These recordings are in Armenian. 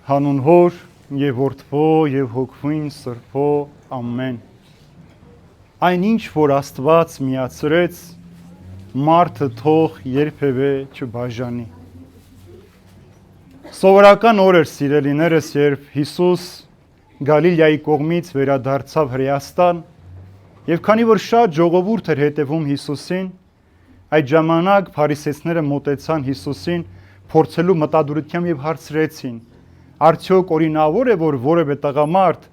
Հանուն Հոր եւ Որդվո եւ Հոգվին Սրբո ամեն։ Այնինչ որ Աստված միացրեց, մարդը թող երբևէ չբաժանի։ Սովորական օր էր, սիրելիներս, երբ Հիսուս Գալիլեայի կողմից վերադարձավ Հրեաստան, եւ քանի որ շատ ժողովուրդ էր հետևում Հիսուսին, այդ ժամանակ փարիսեցիները մոտեցան Հիսուսին փորձելու մտադրությամբ եւ հարցրեցին. Արդյոք օրինավոր է, որ որևէ տղամարդ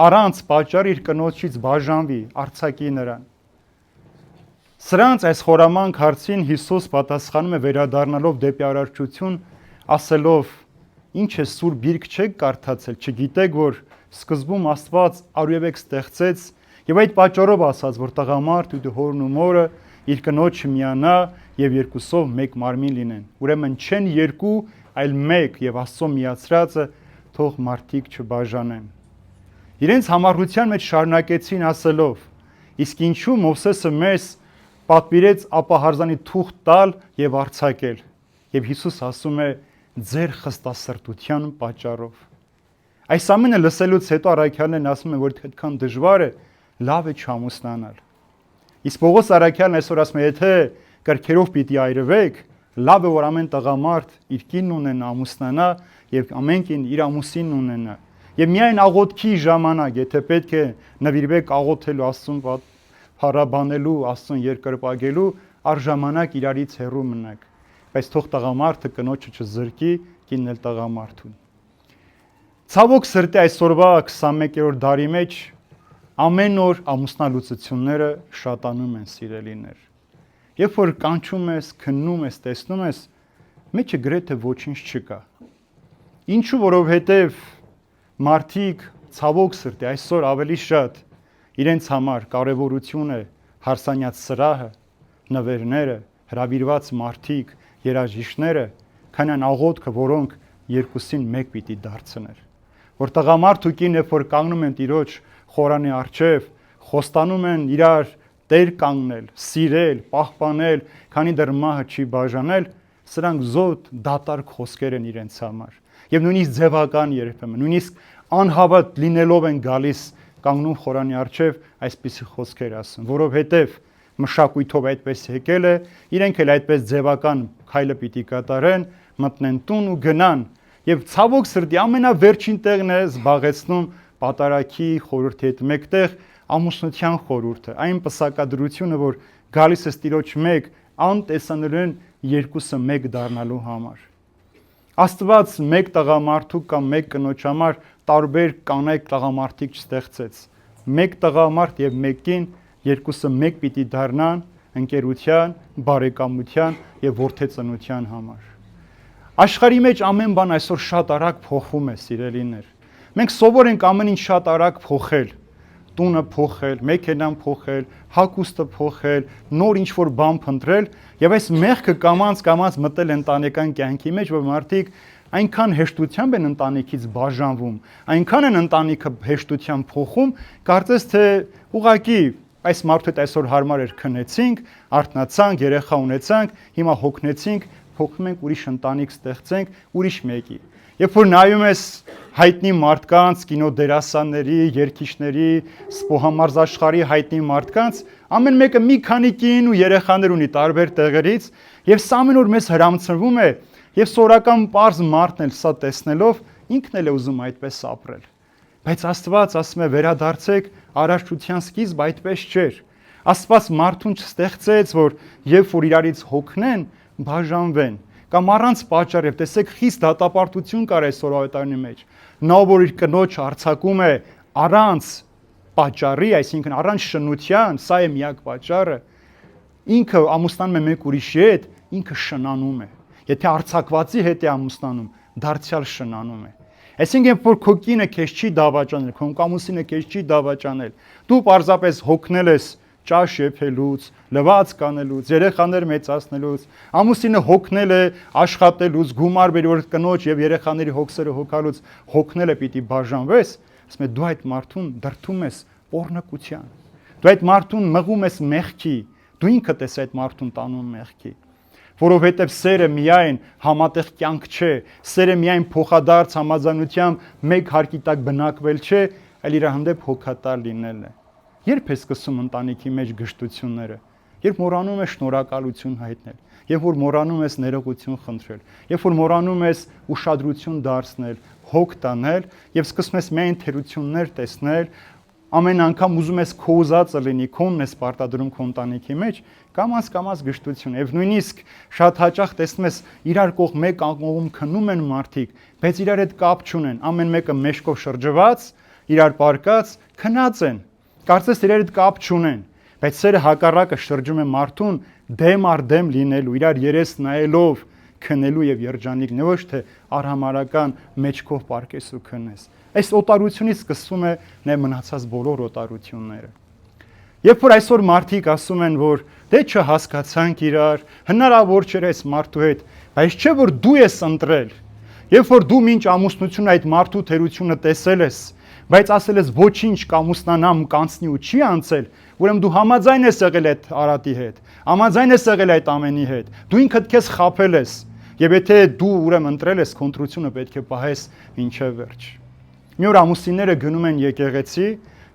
առանց պատճառ իր կնոջից բաժանվի, արձակի նրան։ Սրանց այս խորամանկ հարցին Հիսուս պատասխանում է վերադառնալով դեպի առարչություն, ասելով. Ինչ է սուրբ գիրք չեք կարդացել, չգիտեք, որ սկզբում Աստված արևեք ստեղծեց եւ այդ պատճառով ասաց, որ տղամարդ ու հորն ու մորը իր կնոջը միանա եւ երկուսով մեկ մարմին լինեն։ Ուրեմն չեն երկու, այլ մեկ եւ Աստծո միացրածը թող մարդիկ չբաժանեն։ Իրենց համառության մեջ շարունակեցին ասելով. Իսկ ինչու Մովսեսը մեզ պատվիրեց ապահարզանի թուղթ տալ եւ արձակել։ Եվ Հիսուս ասում է. ձեր խստասրտության պատճառով։ Այս ամենը լսելուց հետո առաքյալներն ասում են, որ այդքան դժվար է, լավ է չամուսնանալ։ Իսկ Պողոս առաքյալն այսօր ասում է, եթե կրքերով պիտի այրվեք, լավ է որ ամեն տղամարդ իր կինն ունենա, ամուսնանա եւ ամեն կին իր ամուսինն ունենա։ Եվ միայն աղոթքի ժամանակ, եթե պետք է նվիրվեք աղոթելու, Աստծուն փառաբանելու, Աստծուն երկրպագելու, առժամանակ իրարից հեռու մնաք։ Բայց թող տղամարդը կնոջը չզրկի, կինն էլ տղամարդուն։ Ցավոք սրտի այսօրվա 21-րդ դարի մեջ ամեն օր ամուսնալուծությունները շատանում են, սիրելիներ։ Երբ որ կանչում ես, քննում ես, տեսնում ես, մեջը գրեթե ոչինչ չկա։ Ինչու, որովհետև մարդիկ ցավոք սրտի այսօր ավելի շատ իրենց համար կարևորություն է հարսանյաց սրահը, նվերները, հրավիրված մարդիկ, երաժիշտները, քան այն աղոթքը, որոնք երկուսին մեկ պիտի դարձներ։ Որ տղամարդ ու կին, երբ որ կանգնում են Տիրոջ խորանի առջև, խոստանում են իրար Տեր կանգնել, սիրել, պահպանել, քանի դեռ մահը չի բաժանել, սրանք զոտ դատարկ խոսքեր են իրենց համար։ Եվ նույնիսկ ձևական երբեմն, նույնիսկ անհավատ լինելով են գալիս կանգնում խորանի առջև այսպիսի խոսքեր ասում, որովհետև մշակույթով այդպես եկել է, իրենք էլ այդպես ձևական քայլը պիտի կատարեն, մտնեն տուն ու գնան։ Եվ ցավոք սրտի ամենավերջին տեղն է զբաղեցնում պատարագի խորհրդի հետ մեկտեղ ամուսնության խորհուրդը, այն պսակադրությունը, որ գալիս է Տիրոջ մեկ անտեսանորեն երկուսը մեկ դառնալու համար։ Աստված մեկ տղամարդու կամ մեկ կնոջ համար տարբեր կանայք տղամարդիկ չստեղծեց։ Մեկ տղամարդ եւ մեկ կին, երկուսը մեկ պիտի դառնան ընկերության, բարեկամության եւ որդեծնության համար։ Աշխարհի մեջ ամեն բան այսօր շատ արագ փոխվում է, սիրելիներ։ Մենք սովոր ենք ամեն ինչ շատ արագ փոխել։ Տունը փոխել, մեքենան փոխել, հագուստը փոխել, նոր ինչ-որ բան փնտրել եւ այս մեղքը կամած մտել ընտանեկան կյանքի մեջ, որ մարդիկ այնքան հեշտությամբ են ընտանիքից բաժանվում, այնքան են ընտանիքը հեշտությամբ փոխում, կարծես թե ուղղակի այս մարդու հետ այսօր հարմար էր քնեցինք, արթնացանք, երեխա ունեցանք, հիմա հոգնեցինք, փոխում ենք ուրիշ ընտանիք ստեղծենք, ուրիշ մեկի։ Երբ որ նայում ես հայտնի մարդկանց, կինոդերասանների, երգիչների, սպոհամարզաշխարհի հայտնի մարդկանց, ամեն մեկը մի քանի կին ու երեխաներ ունի տարբեր տեղերից, եւ սա ամեն օր մեզ հրամցնվում է, եւ սորական པարզ մարդն էլ սա տեսնելով ինքն էլ է ուզում այդպես ապրել։ Բայց Աստված ասում է վերադարձեք առարչության սկիզբ այդպես չէր։ Աստված մարդուն չստեղծեց, որ երբ որ իրարից հոգնեն, բաժանվեն կամ առանց պատճառ եւ տեսեք խիստ դատապարտություն կար այսօր ավետարանի մեջ։ Նա որ իր կնոջ արձակում է առանց պատճառի, այսինքն առանց շնության, սա է միակ պատճառը, ինքը ամուսնանում է մեկ ուրիշի հետ, ինքը շնանում է։ Եթե արձակվածի հետ է ամուսնանում, դարձյալ շնանում է։ Այսինքն երբ որ քո կինը քեզ չի դավաճանել, քո ամուսինը քեզ չի դավաճանել, դու պարզապես հոգնել ես ճաշ եփելուց, լվաց կանելուց, երեխաներ մեծացնելուց, ամուսինը հոգնել է աշխատելուց, գումար բերի որ կնոջ եւ երեխաների հոգսերը հոգալուց, հոգնել է պիտի բաժանվես, ասում է դու այդ մարդուն դրթում ես օրհնկության։ Դու այդ մարդուն մղում ես մեղքի, դու ինքդ ես այդ մարդուն տանում մեղքի։ որովհետև սերը միայն համատեղ կյանք չէ, սերը միայն փոխադարձ համաձայնությամբ մեկ հարկի տակ բնակվել չէ, այլ իր հանդեպ հոգատար լինելն է։ Երբ է սկսում ընտանիքի մեջ գժտությունները, երբ մոռանում ես շնորհակալություն հայտնել, երբ որ մոռանում ես ներողություն խնդրել, երբ որ մոռանում ես ուշադրություն դարձնել, հոգ տանել եւ սկսում ես միայն թերություններ տեսնել, ամեն անգամ ուզում ես քո ուզածը լինի, քոնն ես պարտադրում քո ընտանիքի մեջ, կամաց գժտություն եւ նույնիսկ շատ հաճախ տեսնում ես իրար կողմ մեկ ակողում քնում են մարդիկ, բայց իրար հետ կապ չունեն, ամեն մեկը մեջքով շրջված, իրար պարկած քնած են, կարծես իրար հետ կապ չունեն, բայց սերը հակառակը շրջում է մարդուն դեմ առ դեմ լինելու, իրար երես նայելով քնելու եւ երջանիկն ոչ թե արհամարական մեջքով պարկես ու քնես։ Այս օտարությունից սկսվում է նաեւ մնացած բոլոր օտարությունները։ Երբ որ այսօր մարդիկ ասում են, որ դե չհասկացանք իրար, հնարավոր չէ այս մարդու հետ, բայց չէ որ դու ես ընտրել։ Երբ որ դու մինչ ամուսնությունը այդ մարդու թերությունը տեսել ես, բայց ասել ես ոչինչ կամուսնանամ կանցնի ու չի անցել, ուրեմն դու համաձայն ես եղել այդ արատի հետ, համաձայն ես եղել այդ ամենի հետ, դու ինքդ քեզ խաբել ես, եւ եթե դու ուրեմն ընտրել ես, քո ընտրությունը պետք է պահես մինչև վերջ։ Մի օր ամուսինները գնում են եկեղեցի,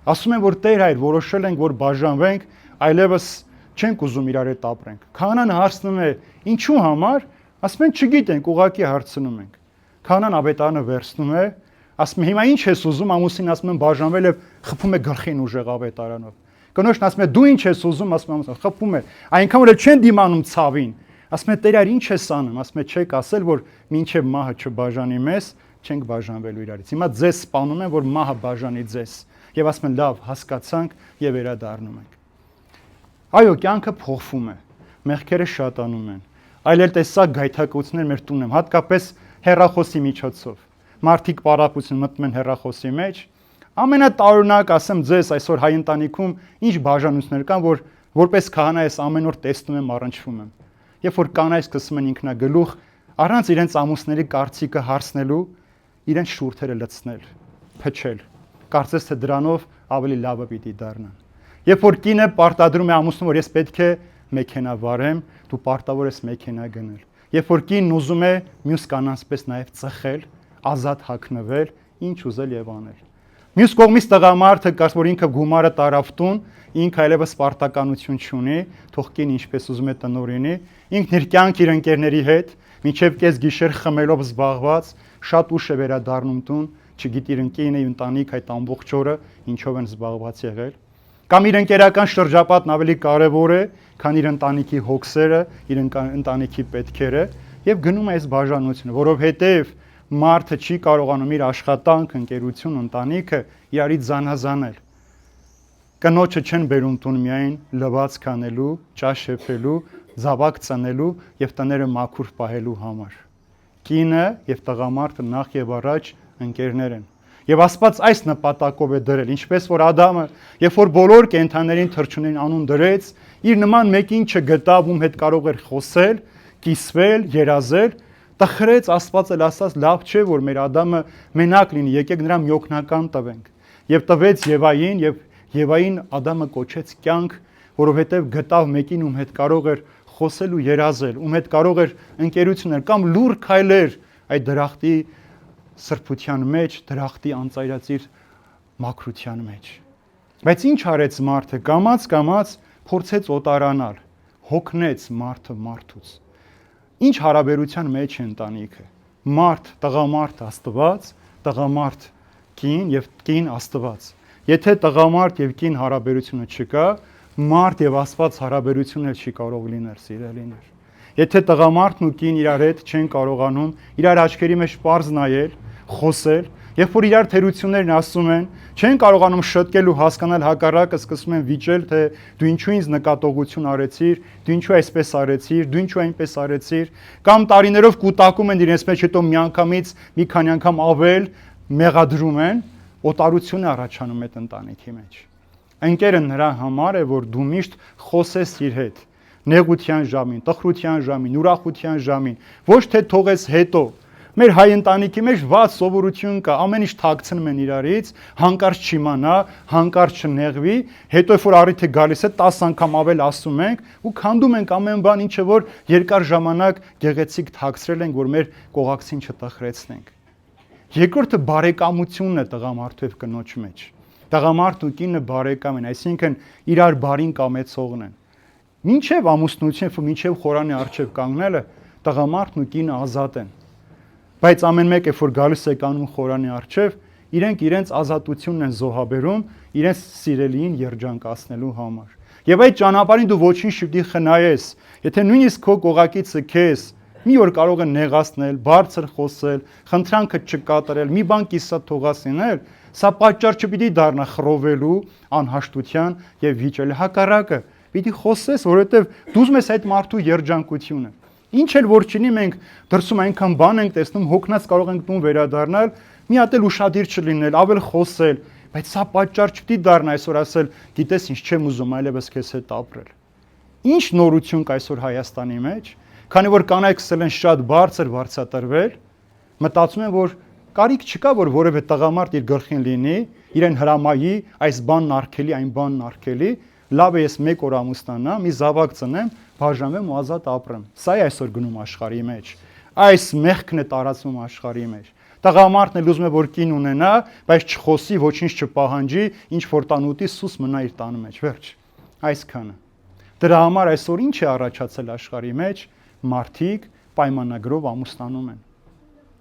ասում են, որ Տեր հայր, որոշել ենք, որ բաժանվենք, այլևս չենք ուզում իրար հետ ապրենք։ Քահանան հարցնում է, ինչու համար, ասում են, չգիտենք, ուղղակի հարցնում ենք։ Քահանան ավետարանը վերցնում է, ասում է, հիմա ինչ ես ուզում, ամուսինն ասում են բաժանվել եւ խփում է գլխին ուժեղ ավետարանով։ Կնոջն ասում է, դու ինչ ես ուզում, ասում է, խփում է, այնքան որ չեն դիմանում ցավին։ Ասում է, Տեր, ինչ ես անում, ասում է, չեք ասել, որ մինչև մահը չբաժանի մեզ, չենք բաժանվելու իրարից։ Հիմա ձեզ սպանում են, որ մահը բաժանի ձեզ։ Եվ ասում են, լավ, հասկացանք եւ վերադառնում ենք։ Այո, կյանքը փոխվում է, մեղքերը շատանում են։ Այլ տեսակ գայթակղություններ մեր տունն են, հատկապես հեռախոսի միջոցով։ Մարդիկ պարապություն մտնում են հեռախոսի մեջ։ Ամենատարօրինակ ասեմ ձեզ այսօր հայ ընտանիքում ինչ բաժանություններ կան, որ որպես քահանա ես ամեն օր տեսնում եմ, առնչվում եմ։ Երբ որ կանայք սկսում են ինքնագլուխ առանց իրենց ամուսների կարծիքը հարցնելու, իրենց շուրթերը լցնել, փչել։ Կարծես թե դրանով ավելի լավը պիտի դառնան։ Երբ որ կինը պարտադրում է ամուսնուն, որ ես պետք է մեքենա վարեմ, դու պարտավոր ես մեքենա գնել։ Երբ որ կինն ուզում է մյուս կանանց պես նաև ծխել, ազատ հագնվել, ինչ ուզել եւ անել։ Մյուս կողմից տղամարդը կարծես որ ինքը գումարը տարավ տուն, ինքը այլևս պարտականություն չունի, թող կին ինչպես ուզում է տնորինի, ինքն իր կյանք իր ընկերների հետ, մինչև կես գիշեր խմելով զբաղված, շատ ուշ է վերադառնում տուն, չգիտի իր ընկերն է ընտանիք այդ ամբողջ օրը ինչով են զբաղված եղել։ Կամ իր ընկերական շրջապատն ավելի կարևոր է, քան իր ընտանիքի հոգսերը, իր ընտանիքի պետքերը, եւ գնում է այս բաժանությունը, որովհետեւ մարդը չի կարողանում իր աշխատանք, ընկերություն, ընտանիքը իրարից զանազանել։ Կնոջը չեն բերում տուն միայն լվաց կանելու, ճաշ շեփելու, զավակ ծնելու եւ տները մաքուր պահելու համար։ Կինը եւ տղամարդը նախ եւ առաջ ընկերներ են։ Եվ Աստված այս նպատակով է դրել, ինչպես որ Ադամը, երբ որ բոլոր կենդաններին թռչունին անուն դրեց, իր նման մեկին չգտավ, ում հետ կարող էր խոսել, կիսվել, երազել, տխրեց Աստված էլ ասաց, լավ չէ, որ մեր Ադամը մենակ լինի, եկեք նրան մի օգնական տվենք։ Եվ տվեց Եվային, եւ Եվային Ադամը կոչեց կյանք, որովհետեւ գտավ մեկին, ում հետ կարող էր խոսել ու երազել, ում հետ կարող էր ընկերություններ կամ լուր քայլեր այդ դրախտի սրբության մեջ, դրախտի անծայրածիր մաքրության մեջ։ Բայց ինչ արեց մարդը, կամաց փորձեց օտարանալ, հոգնեց մարդը մարդուց։ Ինչ հարաբերության մեջ է ընտանիքը։ Մարդ, տղամարդ Աստված, տղամարդ կին եւ կին Աստված։ Եթե տղամարդ եւ կին հարաբերությունը չկա, մարդ եւ Աստված հարաբերությունը չի կարող լինել, սիրելիներ։ Եթե տղամարդն ու կին իրար հետ չեն կարողանում իրար աչքերի մեջ պարզ նայել, խոսել, երբ որ իրար թերություններն ասում են, չեն կարողանում շտկել ու հասկանալ հակառակը, սկսում են վիճել, թե դու ինչու ինձ նկատողություն արեցիր, դու ինչու այսպես արեցիր, դու ինչու այնպես արեցիր, կամ տարիներով կուտակում են իրենց մեջ, հետո միանգամից մի քանի անգամ ավել մեղադրում են, օտարություն է առաջանում այդ ընտանիքի մեջ։ Ընկերը նրա համար է, որ դու միշտ խոսես իր հետ, նեղության ժամին, տխրության ժամին, ուրախության ժամին, ոչ թե թողես հետո, Մեր հայ ընտանիքի մեջ վատ սովորություն կա, ամեն ինչ թաքցնում են իրարից, հանկարծ չիմանա, հանկարծ չնեղվի, հետո երբ որ առիթը գալիս է 10 անգամ ավել ասում ենք ու քանդում ենք ամեն բան, ինչը որ երկար ժամանակ գեղեցիկ թաքցրել ենք, որ մեր կողակցին չտխրեցնենք։ Երկրորդը բարեկամությունն է տղամարդու եւ կնոջ մեջ։ Տղամարդն ու կինը բարեկամ են, այսինքն իրար բարին կամեցողն են։ Մինչև ամուսնություն, մինչև խորանի առջև կանգնելը տղամարդն ու կինը ազատ են։ Բայց ամեն մեկ երբ որ գալիս է կանում խորանի առջև, իրենք իրենց ազատությունն են զոհաբերում իրենց սիրելիին երջանկացնելու համար։ Եվ այդ ճանապարհին դու ոչինչ չպետք է խնայես, եթե նույնիսկ քո կողակիցը քեզ մի օր կարող է նեղացնել, բարձր խոսել, խնդրանքը չկատարել, մի բան կիսա թողասինել, սա պատճառ չպիտի դառնա խռովելու, անհաշտության եւ վիճելի հակառակը։ Պիտի խոսես, որովհետեւ դու ուզում ես այդ մարդու երջանկությունը։ Ինչ էլ որ չինի, մենք դրսում այնքան բան ենք տեսնում, հոգնած կարող ենք տուն վերադառնալ, մի հատ էլ ուշադիր չլինել, ավել խոսել, բայց սա պատճառ չպիտի դառնա այսօր ասել, գիտես ինչ չեմ ուզում այլևս քեզ հետ ապրել։ Ինչ նորություն կա այսօր Հայաստանի մեջ, քանի որ կանայք սկսել են շատ բարձր վարձատրվել, մտածում են, որ կարիք չկա, որ որևէ տղամարդ իր գլխին լինի, իրեն հրամայի այս բանն արգելի, այն բանն արգելի, լավ է ես 1 օր ամուսնանամ, մի զավակ ծնեմ, բաժանվեմ ու ազատ ապրեմ։ Սա է այսօր գնում աշխարհի մեջ։ Այս մեղքն է տարածվում աշխարհի մեջ։ Տղամարդն էլ ուզում է որ կին ունենա, բայց չխոսի, ոչինչ չպահանջի, ինչ որ տանուտի սուս մնա իր տանը մեջ, վերջ։ Այսքանը։ Դրա համար այսօր ինչ է առաջացել աշխարհի մեջ, մարդիկ պայմանագրով ամուսնանում են։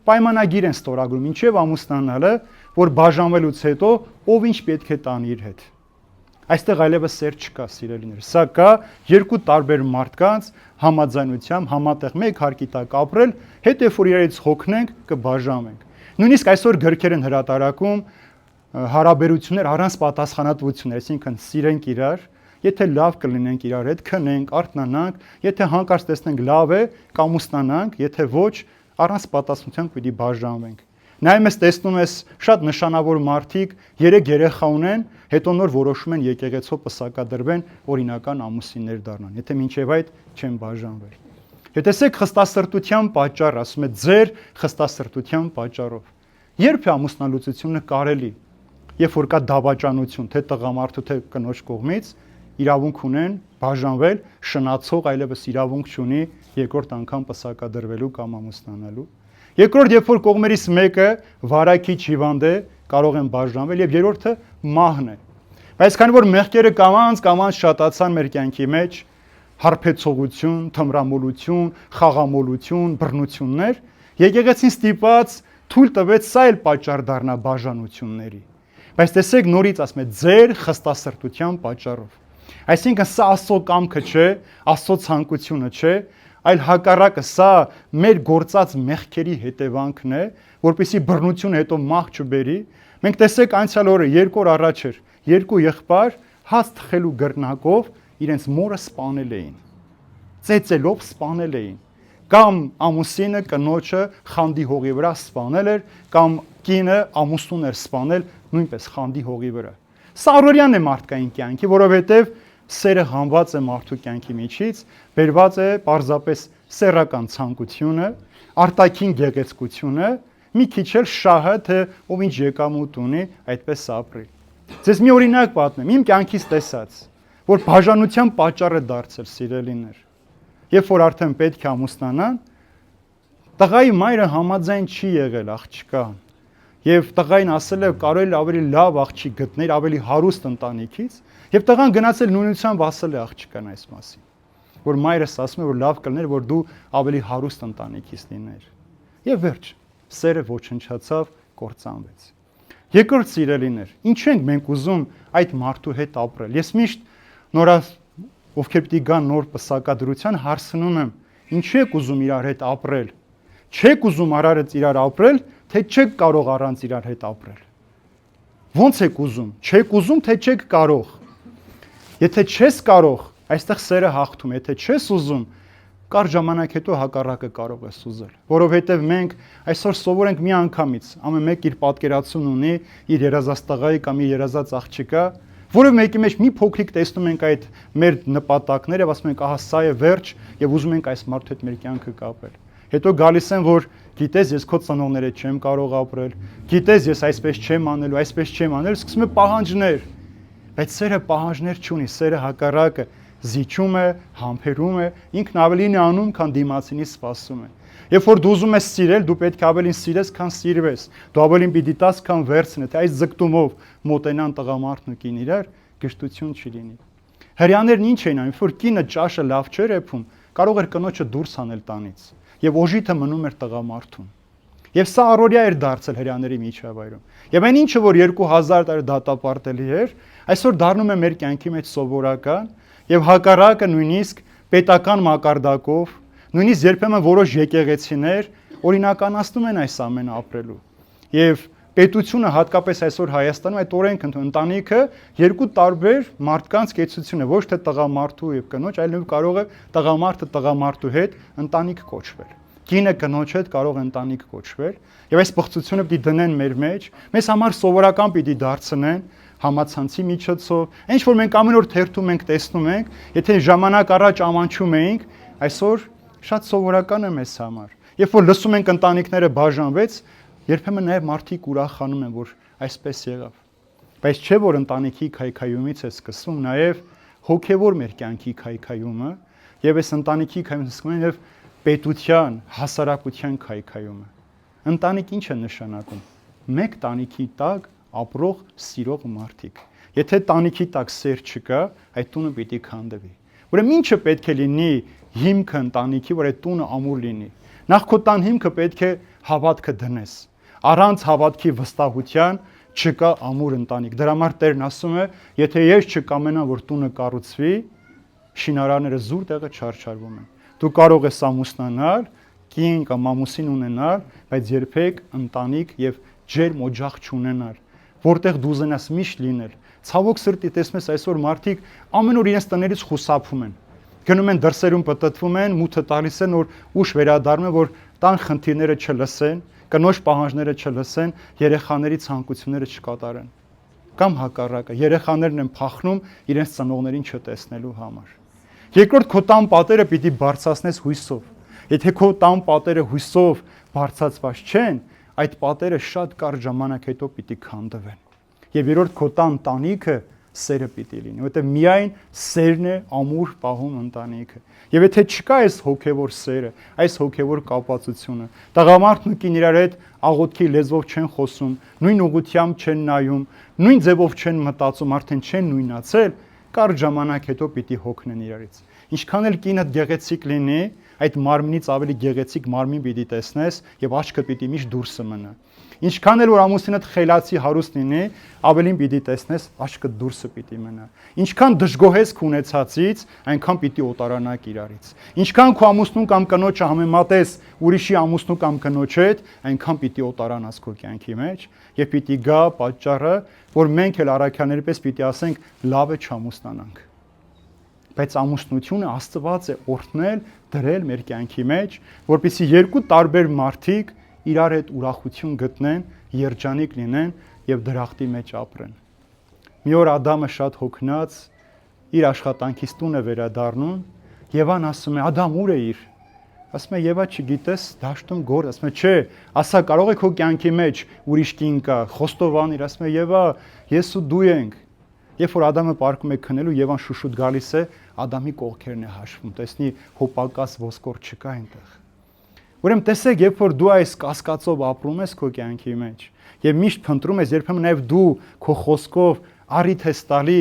Պայմանագիր են ստորագրում, ինչև ամուսնանալը, որ բաժանվելուց հետո ով ինչ պետք է տանի իր հետ։ Այստեղ այլևս սեր չկա, սիրելիներ։ Սա կա երկու տարբեր մարդկանց համաձայնությամբ, համատեղ մեկ հարկի տակ ապրել, հետո երբ որ իրարից հոգնենք, կբաժանվենք։ Նույնիսկ այսօր գրքեր են հրատարակում հարաբերություններ առանց պատասխանատվություն, այսինքն սիրենք իրար, եթե լավ կլինենք իրար հետ, քնենք, արթնանանք, եթե հանկարծ տեսնենք լավ է, կամուսնանանք, եթե ոչ, առանց պատասխանատվության պիտի բաժանվենք։ Նայում ես տեսնում ես շատ նշանավոր մարդիկ 3 երեխա ունեն, հետո նոր որոշում են եկեղեցով պսակադրվեն, օրինական ամուսիններ դառնան, եթե մինչև այդ չեն բաժանվել։ Հետեսեք խստասրտության պատճառ, ասում է ձեր խստասրտության պատճառով։ Երբ է ամուսնալուծությունը կարելի, երբ որ կա դավաճանություն, թե տղամարդու թե կնոջ կողմից, իրավունք ունեն բաժանվել, շնացող այլևս իրավունք չունի երկրորդ անգամ պսակադրվելու կամ ամուսնանալու։ Երկրորդ, երբ որ կողմերից մեկը վարակիչ հիվանդ է, կարող են բաժանվել, եւ երրորդը մահն է։ Բայց քանի որ մեղքերը կամանց շատացան մեր կյանքի մեջ, հարբեցողություն, թմրամոլություն, խաղամոլություն, բռնություններ, եկեղեցին ստիպած թույլ տվեց սա էլ պատճառ դառնա բաժանությունների։ Բայց տեսեք նորից ասում է ձեր խստասրտության պատճառով։ Այսինքն սա Աստծո կամքը չէ, Աստծո ցանկությունը չէ, այլ հակառակը սա մեր գործած մեղքերի հետևանքն է, որպեսզի բռնությունը հետո մահ չբերի։ Մենք տեսեք անցյալ օրը 2 օր առաջ էր, 2 եղբայր հաց թխելու գրնակով իրենց մորը սպանել էին։ Ծեծելով սպանել էին։ Կամ ամուսինը կնոջը խանդի հողի վրա սպանել էր, կամ կինը ամուսնուն էր սպանել նույնպես խանդի հողի վրա։ Սա առօրյան է մարդկային կյանքի, որովհետև սերը հանված է մարդու կյանքի միջից, բերված է պարզապես սեռական ցանկությունը, արտաքին գեղեցկությունը, մի քիչ էլ շահը, թե ով ինչ եկամուտ ունի, այդպես ապրի։ Ձեզ մի օրինակ պատմեմ, իմ կյանքից տեսած, որ բաժանության պատճառ է դարձել, սիրելիներ։ Երբ որ արդեն պետք է ամուսնանան, տղայի մայրը համաձայն չի եղել աղջկան։ Եվ տղային ասել է կարելի ավելի լավ աղջիկ գտնել, ավելի հարուստ ընտանիքից, եւ տղան գնացել նույնությամբ ասել է աղջկան այս մասին, որ մայրս ասում է որ լավ կլներ, որ դու ավելի հարուստ ընտանիքից լիներ։ Եվ վերջ, սերը ոչնչացավ, կործանվեց։ Երկրորդ սիրելիներ, ինչու ենք մենք ուզում այդ մարդու հետ ապրել։ Ես միշտ ովքեր պիտի գան նոր պսակադրության հարցնում եմ, ինչու եք ուզում իրար հետ ապրել։ Չեք ուզում արարից իրար ապրել, թե չեք կարող առանց իրար հետ ապրել։ Ոնց եք ուզում։ Չեք ուզում, թե չեք կարող։ Եթե չես կարող, այստեղ սերը հաղթում, եթե չես ուզում, կար ժամանակ հետո հակառակը կարող ես ուզել, որովհետև մենք այսօր սովոր ենք մի անգամից, ամեն մեկ իր պատկերացումն ունի, իր երազած տղայի կամ իր երազած աղջիկա, որը մեկի մեջ մի փոքրիկ տեսնում ենք այդ մեր նպատակները, ասում ենք ահա սա է վերջ եւ ուզում ենք այս մարդու հետ մեր կյանքը կապել։ Հետո գալիս են, որ գիտես, ես քո ծնողները չեմ կարող ապրել, գիտես, ես այսպես չեմ անելու, այսպես չեմ անելու, սկսում է պահանջներ։ Բայց սերը պահանջներ չունի, սերը հակառակը զիջում է, համբերում է, ինքն ավելին է անում, քան դիմացինի սպասում է։ Երբ որ դու ուզում ես սիրել, դու պետք է ավելին սիրես, քան սիրվես։ Դու ավելին պիտի տաս, քան վերցնես, թե այս ձգտումով մոտենան տղամարդն ու կին իրար, գժտություն չի լինի։ Հрьяաներն ինչ էին անում, որ կինը ճաշը լավ չէր էփում, կարող էր կնոջը դուրս հանել տանից, եւ օժիտը մնում էր տղամարդուն։ Եվ սա առօրյա էր դարձել հрьяաների միջավայրում։ Եվ այն ինչը որ 2000 տարի դատապարտելի էր, այսօր դառնում է մեր կյանքի մեջ սովորական եւ հակառակը նույնիսկ պետական մակարդակով, նույնիսկ երբեմն որոշ եկեղեցիներ օրինականացնում են այս ամենը ապրելու։ Եվ պետությունը հատկապես այսօր Հայաստանում այդ օրենքը ընտանիքը երկու տարբեր մարդկանց կեցություն է, ոչ թե տղամարդու եւ կնոջ, այլև կարող է տղամարդը տղամարդու հետ ընտանիք կոչվել։ Կինը կնոջ հետ կարող է ընտանիք կոչվել, եւ այս բխծությունը պիտի դնեն մեր մեջ, մեզ համար սովորական պիտի դարձնեն համացանցի միջոցով, ինչ որ մենք ամեն օր թերթում ենք, տեսնում ենք, եթե ժամանակ առաջ ամանչում էինք, այսօր շատ սովորական է մեզ համար։ Երբ որ լսում ենք ընտանիքները բաժանվեց, երբեմն նաև մարդիկ ուրախանում են, որ այսպես եղավ։ Բայց չէ որ ընտանիքի քայքայումից է սկսվում նաև հոգևոր մեր կյանքի քայքայումը, եւ այս ընտանիքի քայքայումը սկսվում է եւ պետության, հասարակության քայքայումը։ Ընտանիք ինչ է նշանակում։ Մեկ տանիքի տակ ապրող սիրող մարդիկ։ Եթե տանիքի տակ սեր չկա, այդ տունը պիտի քանդվի։ Ուրեմն ինչը պետք է լինի հիմքը ընտանիքի, որ այդ տունը ամուր լինի։ Նախ քո տան հիմքը պետք է հավատքը դնես։ Առանց հավատքի վստահության չկա ամուր ընտանիք։ Դրա համար Տերն ասում է, եթե ես չկամենամ, որ տունը կառուցվի, շինարարները զուր տեղը չարչարվում են։ Դու կարող ես ամուսնանալ, կին կամ ամուսին ունենալ, բայց երբեք ընտանիք եւ ջերմ օջախ չունենալ, որտեղ դու ուզենաս միշտ լինել։ Ցավոք սրտի տեսնում ես այսօր մարդիկ ամեն օր իրենց տներից խուսափում են։ Գնում են դրսերում պտտվում են, մութը տալիս են, որ ուշ վերադառնում են, որ տան խնդիրները չլսեն, կնոջ պահանջները չլսեն, երեխաների ցանկությունները չկատարեն։ Կամ հակառակը, երեխաներն են փախնում իրենց ծնողներին չտեսնելու համար։ Երկրորդ քո տան պատերը պիտի բարձրացնես հույսով։ Եթե քո տան պատերը հույսով բարձրացված չեն, այդ պատերը շատ կարճ ժամանակ հետո պիտի քանդվեն։ Եվ երրորդ քո տան տանիքը սերը պիտի լինի, որտեղ միայն սերն է ամուր պահում ընտանիքը։ Եվ եթե չկա այս հոգևոր սերը, այս հոգևոր կապվածությունը, տղամարդն ու կին իրար հետ աղոթքի լեզվով չեն խոսում, նույն ուղղությամբ չեն նայում, նույն ձևով չեն մտածում, արդեն չեն նույնացել, կարճ ժամանակ հետո պիտի հոգնեն իրարից։ Ինչքան էլ կինը գեղեցիկ լինի, այդ մարմնից ավելի գեղեցիկ մարմին պիտի տեսնես եւ աչքը պիտի միշտ դուրսը մնա։ Ինչքան էլ որ ամուսինդ խելացի հարուստ լինի, ավելին պիտի տեսնես աչքը դուրսը պիտի մնա։ Ինչքան դժգոհես քո ունեցածից, այնքան պիտի օտարանաք իրարից։ Ինչքան քո ամուսնուն կամ կնոջը համեմատես ուրիշի ամուսնու կամ կնոջ հետ, այնքան պիտի օտարանաս քո կյանքի մեջ եւ պիտի գա պատճառը, որ մենք էլ առաքյաների պես պիտի ասենք լավ է չամուսնանանք։ Բայց ամուսնությունը Աստված է օրհնել, դրել մեր կյանքի մեջ, որպեսզի երկու տարբեր մարդիկ իրար հետ ուրախություն գտնեն, երջանիկ լինեն եւ դրախտի մեջ ապրեն։ Մի օր Ադամը շատ հոգնած իր աշխատանքից տուն է վերադառնում, Եվան ասում է. Ադամ ուր է իր։ Ասում է Եվա չգիտես, դաշտում գործ, ասում է չէ, ասա կարող է քո կյանքի մեջ ուրիշ կին կա, խոստովանիր, ասում է Եվա, ես ու դու ենք։ Երբ որ Ադամը պարկում է քնելու, Եվան շուշուտ գալիս է, Ադամի կողքերն է հաշվում, տեսնի հոպակաս ոսկոր չկա այնտեղ։ Ուրեմն տեսեք, երբ որ դու այս կասկածով ապրում ես քո կյանքի մեջ եւ միշտ փնտրում ես, երբեմն նաեւ դու քո խոսքով առիթ ես տալի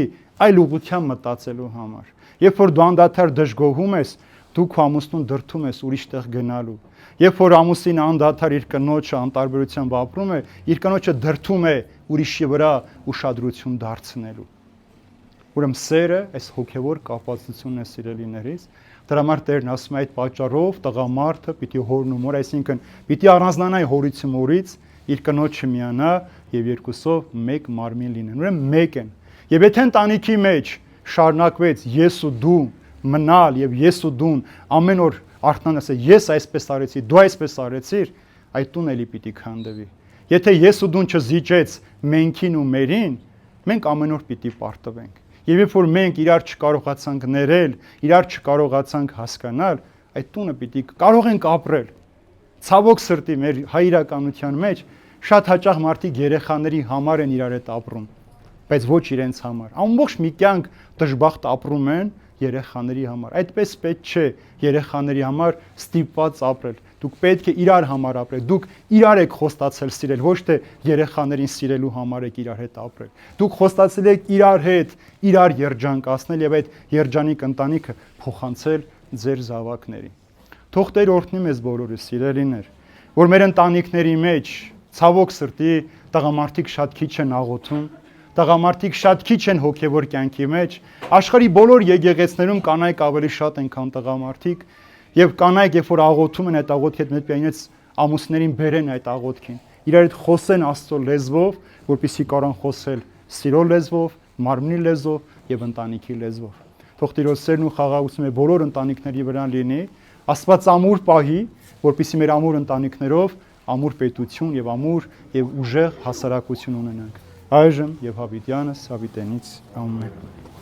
այլ ուղղությամբ մտածելու համար։ Երբ որ դու անդադար դժգոհում ես, դու քո ամուսնուն դրթում ես ուրիշ տեղ գնալու։ Երբ որ ամուսինը անդադար իր կնոջը անտարբերությամբ ապրում է, իր կնոջը դրթում է ուրիշի վրա ուշադրություն դարձնելու։ Ուրեմն սերը այս հոգևոր կապվածությունն է սիրելիներից։ Դրա համար Տերն ասում է այդ պատճառով տղամարդը պիտի հորն ու մոր, այսինքն պիտի առանձնանա հորից ու մորից, իր կնոջը միանա եւ երկուսով մեկ մարմին լինեն։ Ուրեմն մեկ են։ Եվ եթե ընտանիքի մեջ շարունակվեց ես ու դու մնալ եւ ես ու դուն ամեն օր արթնան ասել ես այսպես արեցի, դու այսպես արեցիր, այդ տուն էլի պիտի քանդվի։ Եթե ես ու դուն չզիջեց մենքին ու մերին, մենք ամեն օր պիտի պարտվենք։ Եվ երբ որ մենք իրար չկարողացանք ներել, իրար չկարողացանք հասկանալ, այդ տունը պիտի կարող ենք ապրել, Ցավոք սրտի մեր հայրականության մեջ շատ հաճախ մարդիկ երեխաների համար են իրար հետ ապրում, բայց ոչ իրենց համար։ Ամբողջ մի կյանք դժբախտ ապրում են երեխաների համար։ Այդպես պետք չէ երեխաների համար ստիպված ապրել։ Դուք պետք է իրար համար ապրեք։ Դուք իրար եք խոստացել սիրել, ոչ թե երեխաներին սիրելու համար եք իրար հետ ապրել։ Դուք խոստացել եք իրար հետ իրար երջանկացնել եւ այդ երջանիկ ընտանիքը փոխանցել ձեր զավակներին։ Թող Տեր օրհնի մեզ բոլորս, սիրելիներ, որ մեր ընտանիքների մեջ ցավոք սրտի տղամարդիկ շատ քիչ են աղոթում, տղամարդիկ շատ քիչ են հոգևոր կյանքի մեջ, աշխարհի բոլոր եկեղեցիներում կանայք ավելի շատ են, քան տղամարդիկ, եւ կանայք երբ որ աղոթում են այդ աղոթքի հետ մեծ ամուսներին բերեն այդ աղոթքին, իրար հետ խոսեն Աստծո լեզվով, որպեսզի կարան խոսել սիրո լեզվով, մարմնի լեզվով եւ ընտանիքի լեզվով։ Թող Տիրոջ սերն ու խաղաղությունը բոլոր ընտանիքների վրա լինի, Աստված ամուր պահի, որպեսզի մեր ամուր ընտանիքներով ամուր պետություն եւ ամուր եւ ուժեղ հասարակություն ունենանք։ Այժմ եւ հավիտյանս հավիտենից ամեն։